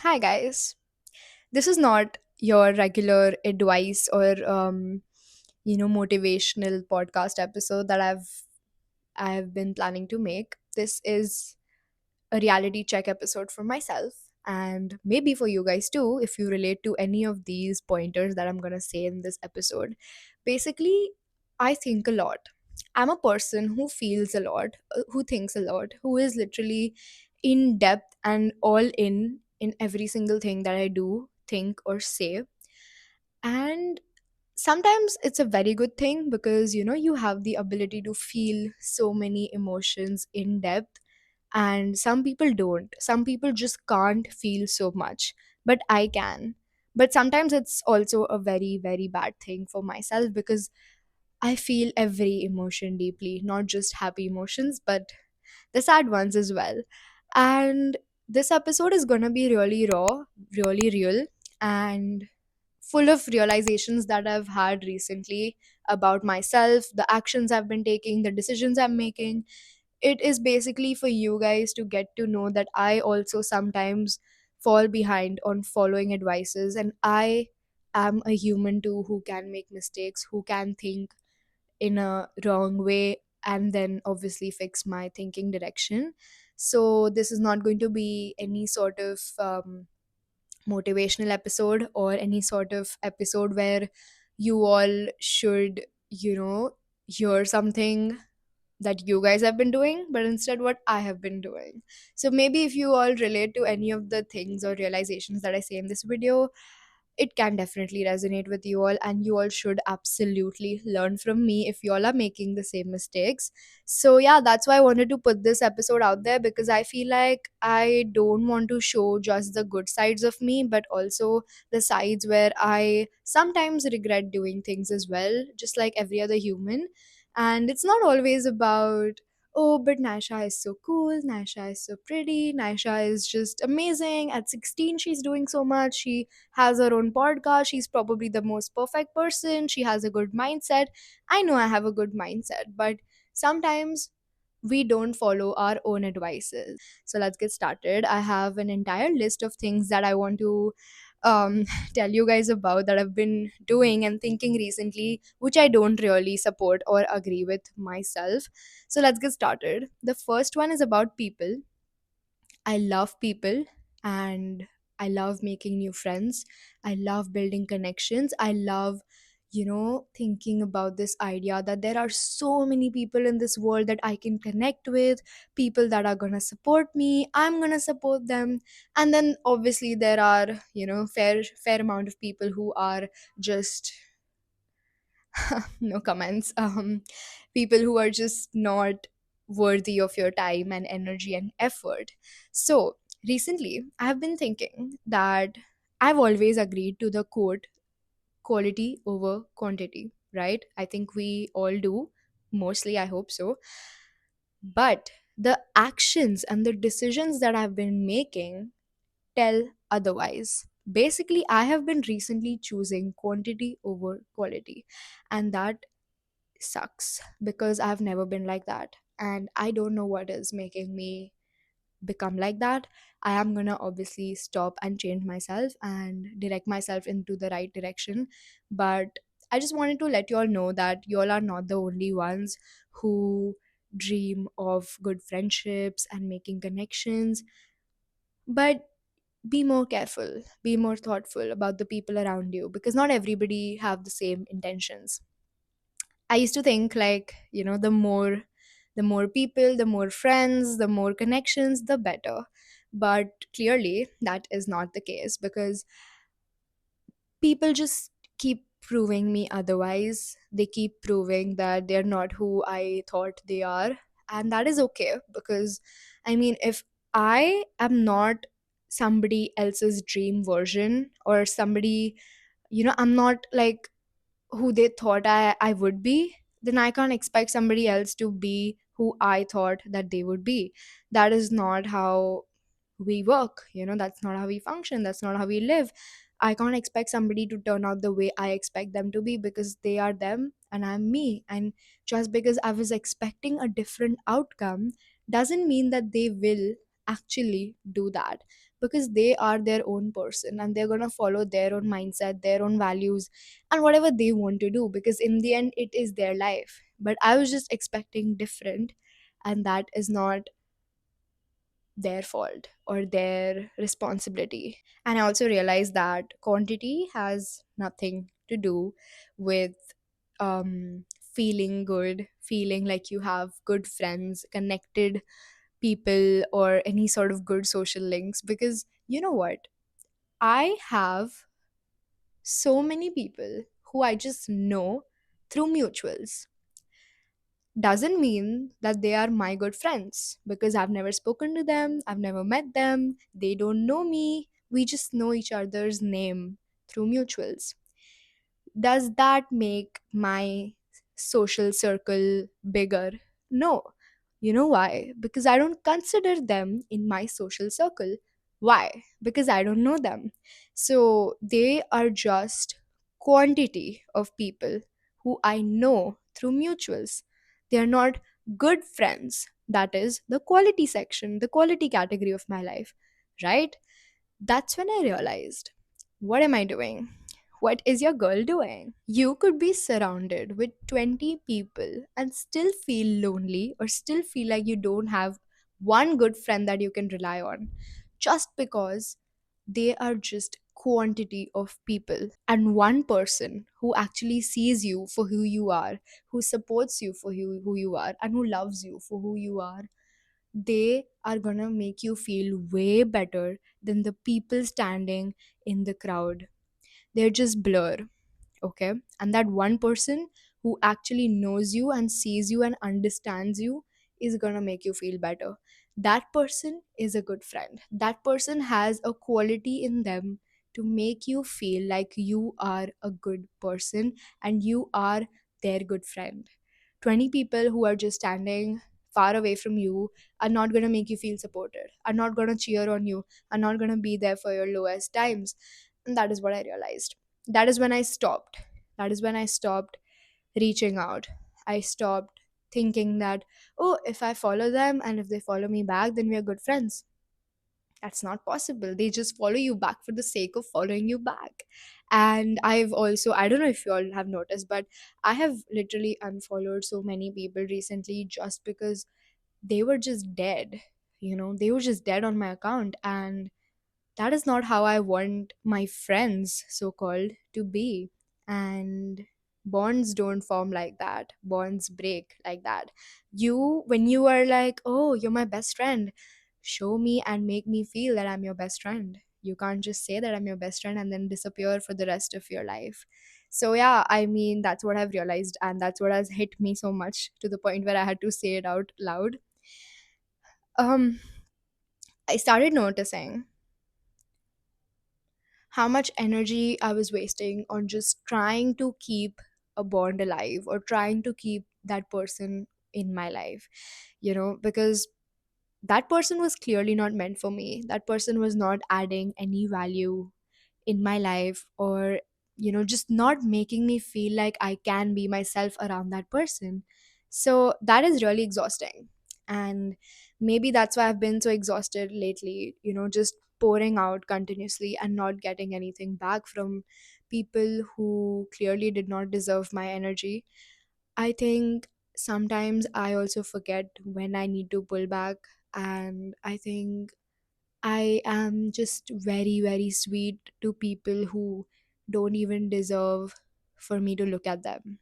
Hi, guys. This is not your regular advice or motivational podcast episode that I've been planning to make. This is a reality check episode for myself and maybe for you guys too if you relate to any of these pointers that I'm going to say in this episode. Basically, I think a lot. I'm a person who feels a lot, who thinks a lot, who is literally in depth and all in every single thing that I do, think or say. And sometimes it's a very good thing because you have the ability to feel so many emotions in depth, and some people don't. Some people just can't feel so much, but I can. But sometimes it's also a very very bad thing for myself because I feel every emotion deeply, not just happy emotions but the sad ones as well. And this episode is going to be really raw, really real, and full of realizations that I've had recently about myself, the actions I've been taking, the decisions I'm making. It is basically for you guys to get to know that I also sometimes fall behind on following advices, and I am a human too who can make mistakes, who can think in a wrong way and then obviously fix my thinking direction. So this is not going to be any sort of motivational episode or any sort of episode where you all should, hear something that you guys have been doing, but instead what I have been doing. So maybe if you all relate to any of the things or realizations that I say in this video, it can definitely resonate with you all, and you all should absolutely learn from me if you all are making the same mistakes. So yeah, that's why I wanted to put this episode out there, because I feel like I don't want to show just the good sides of me but also the sides where I sometimes regret doing things as well, just like every other human. And it's not always about, oh, but Naisha is so cool, Naisha is so pretty, Naisha is just amazing. At 16, she's doing so much. She has her own podcast. She's probably the most perfect person. She has a good mindset. I know I have a good mindset, but sometimes we don't follow our own advices. So let's get started. I have an entire list of things that I want to tell you guys about that I've been doing and thinking recently, which I don't really support or agree with myself. So let's get started. The first one is about people. I love people, and I love making new friends. I love building connections. I love, thinking about this idea that there are so many people in this world that I can connect with, people that are going to support me, I'm going to support them. And then obviously there are, fair amount of people who are just no comments. People who are just not worthy of your time and energy and effort. So recently I have been thinking that I've always agreed to the quote, quality over quantity, right? I think we all do, mostly, I hope so. But the actions and the decisions that I've been making tell otherwise. Basically, I have been recently choosing quantity over quality, and that sucks because I've never been like that. And I don't know what is making me become like that. I am gonna obviously stop and change myself and direct myself into the right direction. But I just wanted to let you all know that you all are not the only ones who dream of good friendships and making connections. But be more careful, be more thoughtful about the people around you, because not everybody have the same intentions. I used to think like, the more people, the more friends, the more connections, the better. But clearly that is not the case, because people just keep proving me otherwise. They keep proving that they're not who I thought they are. And that is okay, because I mean, if I am not somebody else's dream version, or somebody, I'm not like who they thought I would be, then I can't expect somebody else to be who I thought that they would be. That is not how we work, that's not how we function, that's not how we live. I can't expect somebody to turn out the way I expect them to be, because they are them and I'm me. And just because I was expecting a different outcome doesn't mean that they will actually do that. because they are their own person and they're going to follow their own mindset, their own values, and whatever they want to do, because in the end it is their life. But I was just expecting different, and that is not their fault or their responsibility. And I also realized that quantity has nothing to do with feeling good, feeling like you have good friends, connected people, or any sort of good social links. Because you know what? I have so many people who I just know through mutuals. Doesn't mean that they are my good friends, because I've never spoken to them, I've never met them, they don't know me. We just know each other's name through mutuals. Does that make my social circle bigger? No. You know why? Because I don't consider them in my social circle. Why? Because I don't know them. So they are just quantity of people who I know through mutuals. They are not good friends. That is the quality section, the quality category of my life, right? That's when I realized, what am I doing? What is your girl doing? You could be surrounded with 20 people and still feel lonely, or still feel like you don't have one good friend that you can rely on, just because they are just quantity of people, and one person who actually sees you for who you are, who supports you for who you are, and who loves you for who you are. They are gonna make you feel way better than the people standing in the crowd. They're just blur, okay? And that one person who actually knows you and sees you and understands you is gonna make you feel better. That person is a good friend. That person has a quality in them to make you feel like you are a good person and you are their good friend. 20 people who are just standing far away from you are not going to make you feel supported, are not going to cheer on you, are not going to be there for your lowest times. And that is what I realized. That is when I stopped. That is when I stopped reaching out. I stopped thinking that, oh, if I follow them and if they follow me back, then we are good friends. That's not possible. They just follow you back for the sake of following you back. And I've also, I don't know if you all have noticed, but I have literally unfollowed so many people recently just because they were just dead. They were just dead on my account. And that is not how I want my friends, so called, to be. And bonds don't form like that. Bonds break like that. When you are like, oh, you're my best friend, show me and make me feel that I'm your best friend. You can't just say that I'm your best friend and then disappear for the rest of your life. So, yeah, I mean, that's what I've realized. And that's what has hit me so much to the point where I had to say it out loud. Um, I started noticing how much energy I was wasting on just trying to keep a bond alive or trying to keep that person in my life, because that person was clearly not meant for me. That person was not adding any value in my life, or just not making me feel like I can be myself around that person. So that is really exhausting. And maybe that's why I've been so exhausted lately, just pouring out continuously and not getting anything back from people who clearly did not deserve my energy. I think sometimes I also forget when I need to pull back, and I think I am just very, very sweet to people who don't even deserve for me to look at them.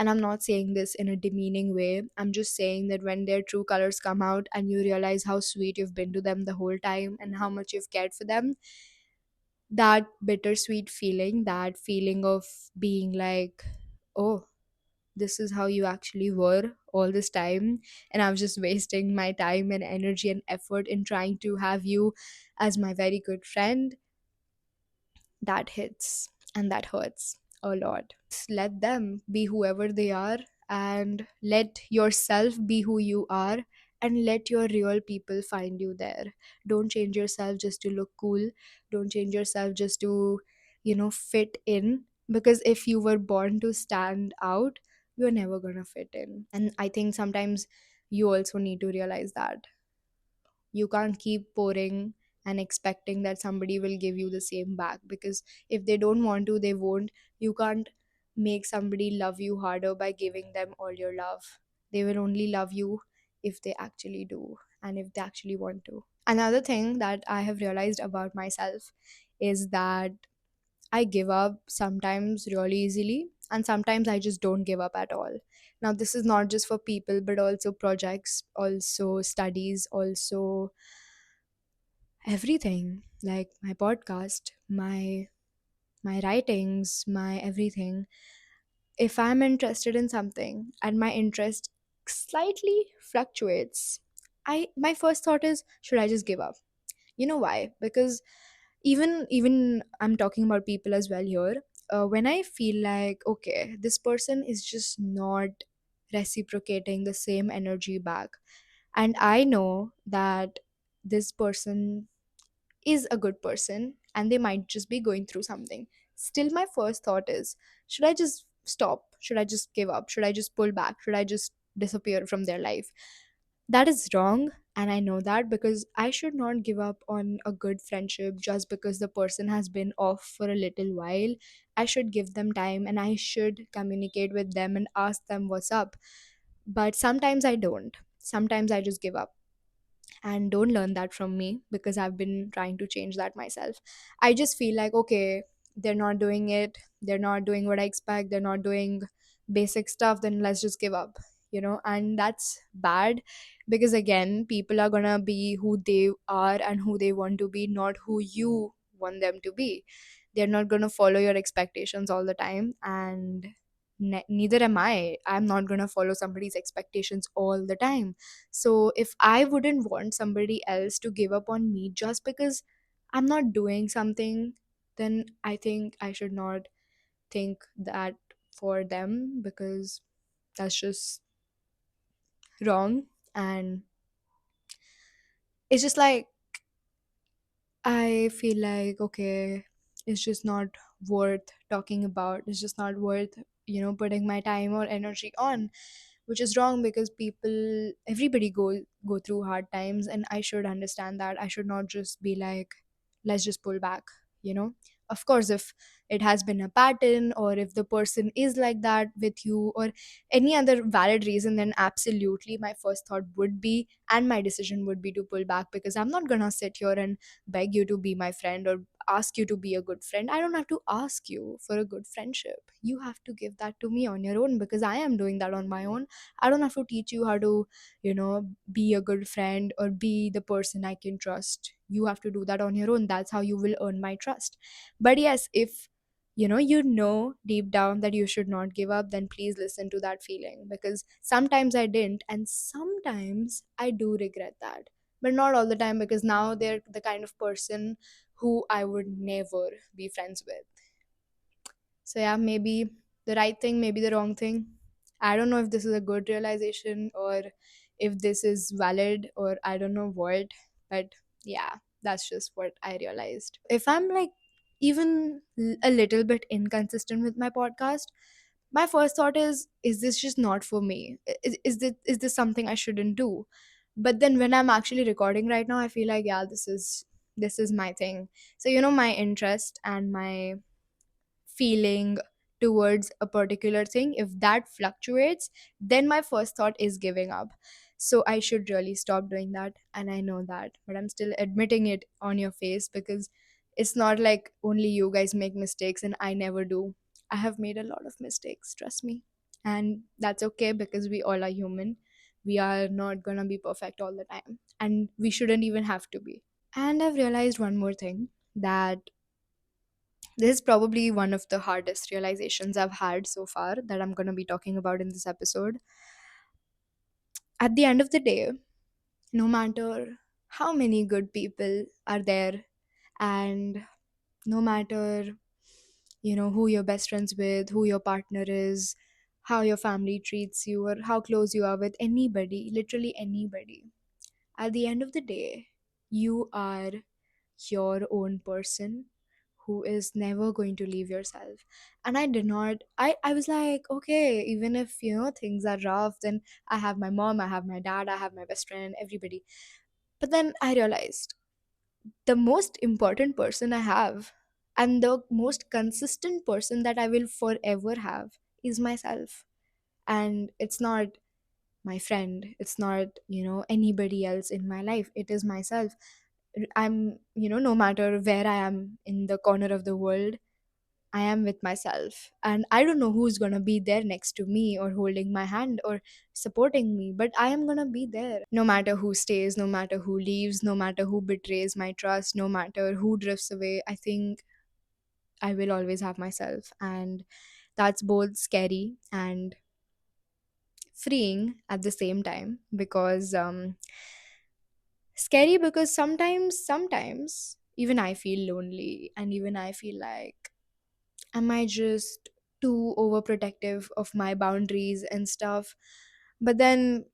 And I'm not saying this in a demeaning way. I'm just saying that when their true colors come out and you realize how sweet you've been to them the whole time and how much you've cared for them, that bittersweet feeling, that feeling of being like, oh, this is how you actually were all this time, and I was just wasting my time and energy and effort in trying to have you as my very good friend. That hits and that hurts a lot. Just let them be whoever they are, and let yourself be who you are, and let your real people find you there. Don't change yourself just to look cool. Don't change yourself just to fit in, because if you were born to stand out, you're never going to fit in. And I think sometimes you also need to realize that you can't keep pouring and expecting that somebody will give you the same back, because if they don't want to, they won't. You can't make somebody love you harder by giving them all your love. They will only love you if they actually do, and if they actually want to. Another thing that I have realized about myself is that I give up sometimes really easily, and sometimes I just don't give up at all. Now, this is not just for people, but also projects, also studies, also everything, like my podcast, my writings, my everything. If I'm interested in something and my interest slightly fluctuates, I my first thought is, should I just give up? You know why? Because even I'm talking about people as well here. When I feel like, okay, this person is just not reciprocating the same energy back, and I know that this person is a good person and they might just be going through something, still my first thought is, should I just stop? Should I just give up? Should I just pull back? Should I just disappear from their life? That is wrong, and I know that, because I should not give up on a good friendship just because the person has been off for a little while. I should give them time and I should communicate with them and ask them what's up. But sometimes I don't. Sometimes I just give up and don't learn that from me, because I've been trying to change that myself. I just feel like, okay, they're not doing it, they're not doing what I expect, they're not doing basic stuff, then let's just give up, and that's bad, because again, people are gonna be who they are and who they want to be, not who you want them to be. They're not gonna follow your expectations all the time, and neither am I'm not gonna follow somebody's expectations all the time. So if I wouldn't want somebody else to give up on me just because I'm not doing something, then I think I should not think that for them, because that's just wrong. And it's just like, I feel like, okay, it's just not worth talking about. It's just not worth, putting my time or energy on, which is wrong, because everybody go through hard times, and I should understand that. I should not just be like, let's just pull back, you know of course, if it has been a pattern, or if the person is like that with you, or any other valid reason, then absolutely my first thought would be, and my decision would be, to pull back, because I'm not gonna sit here and beg you to be my friend, or ask you to be a good friend. I don't have to ask you for a good friendship. You have to give that to me on your own, because I am doing that on my own. I don't have to teach you how to, be a good friend or be the person I can trust. You have to do that on your own. That's how you will earn my trust. But yes, if you know deep down that you should not give up, then please listen to that feeling, because sometimes I didn't, and sometimes I do regret that, but not all the time, because now they're the kind of person who I would never be friends with. So yeah, maybe the right thing, maybe the wrong thing. I don't know if this is a good realization, or if this is valid, or I don't know what, but yeah, that's just what I realized. If I'm like even a little bit inconsistent with my podcast, my first thought is this just not for me? Is this something I shouldn't do? But then when I'm actually recording right now, I feel like, yeah, this is my thing. So my interest and my feeling towards a particular thing, if that fluctuates, then my first thought is giving up. So I should really stop doing that, and I know that, but I'm still admitting it on your face, because it's not like only you guys make mistakes and I never do. I have made a lot of mistakes, trust me, and that's okay, because we all are human. We are not gonna be perfect all the time, and we shouldn't even have to be. And I've realized one more thing, that this is probably one of the hardest realizations I've had so far, that I'm going to be talking about in this episode. At the end of the day, no matter how many good people are there, and no matter, who you're best friends with, who your partner is, how your family treats you, or how close you are with anybody, literally anybody, at the end of the day, you are your own person who is never going to leave yourself. And I did not I was like, okay, even if things are rough, then I have my mom, I have my dad, I have my best friend, everybody. But then I realized, the most important person I have and the most consistent person that I will forever have is myself. And it's not my friend, it's not, anybody else in my life. It is myself. I'm, no matter where I am in the corner of the world, I am with myself. And I don't know who's going to be there next to me or holding my hand or supporting me, but I am going to be there. No matter who stays, no matter who leaves, no matter who betrays my trust, no matter who drifts away, I think I will always have myself. And that's both scary and freeing at the same time, because scary because sometimes even I feel lonely, and even I feel like, am I just too overprotective of my boundaries and stuff? But then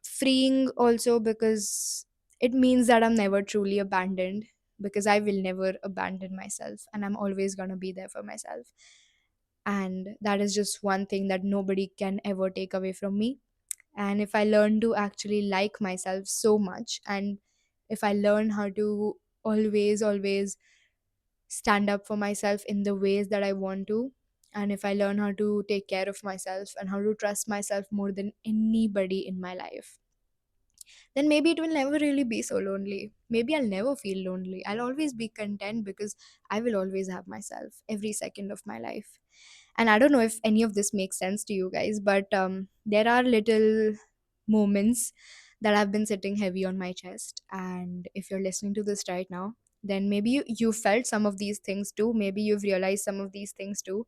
freeing also because it means that I'm never truly abandoned, because I will never abandon myself and I'm always going to be there for myself. And that is just one thing that nobody can ever take away from me. And if I learn to actually like myself so much, and if I learn how to always stand up for myself in the ways that I want to, and if I learn how to take care of myself and how to trust myself more than anybody in my life, then maybe it will never really be so lonely. Maybe I'll never feel lonely. I'll always be content because I will always have myself every second of my life. And I don't know if any of this makes sense to you guys, but there are little moments that have been sitting heavy on my chest. And if you're listening to this right now, then maybe you felt some of these things too. Maybe you've realized some of these things too,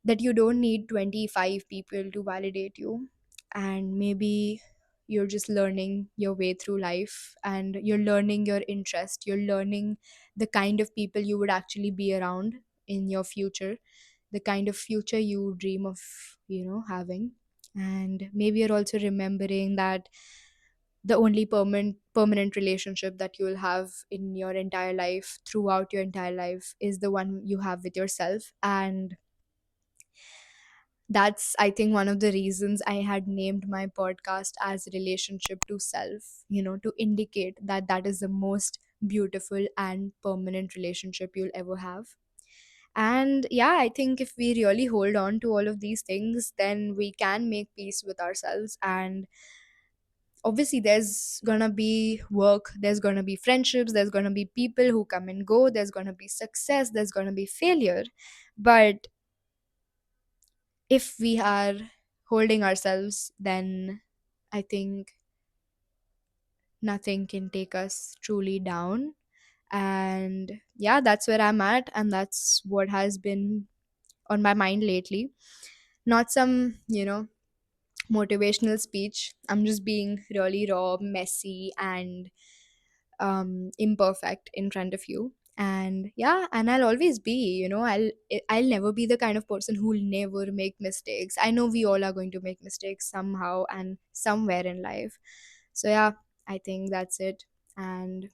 that you don't need 25 people to validate you. And maybe you're just learning your way through life, and you're learning your interest, you're learning the kind of people you would actually be around in your future, the kind of future you dream of, having. And maybe you're also remembering that the only permanent relationship that you'll have in your entire life, throughout your entire life, is the one you have with yourself. And that's, I think, one of the reasons I had named my podcast as relationship to self, to indicate that that is the most beautiful and permanent relationship you'll ever have. And yeah, I think if we really hold on to all of these things, then we can make peace with ourselves. And obviously there's gonna be work, there's gonna be friendships, there's gonna be people who come and go, there's gonna be success, there's gonna be failure. But if we are holding ourselves, then I think nothing can take us truly down. And yeah, that's where I'm at, and that's what has been on my mind lately. Not some, motivational speech. I'm just being really raw, messy, and imperfect in front of you. And yeah, and I'll always be, I'll never be the kind of person who'll never make mistakes. I know we all are going to make mistakes somehow and somewhere in life. So yeah, I think that's it. And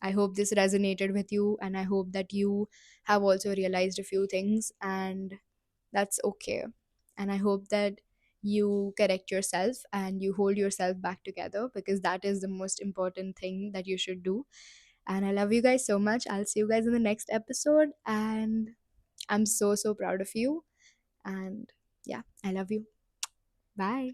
I hope this resonated with you, and I hope that you have also realized a few things, and that's okay. And I hope that you correct yourself and you hold yourself back together, because that is the most important thing that you should do. And I love you guys so much. I'll see you guys in the next episode. And I'm so, so proud of you. And yeah, I love you. Bye.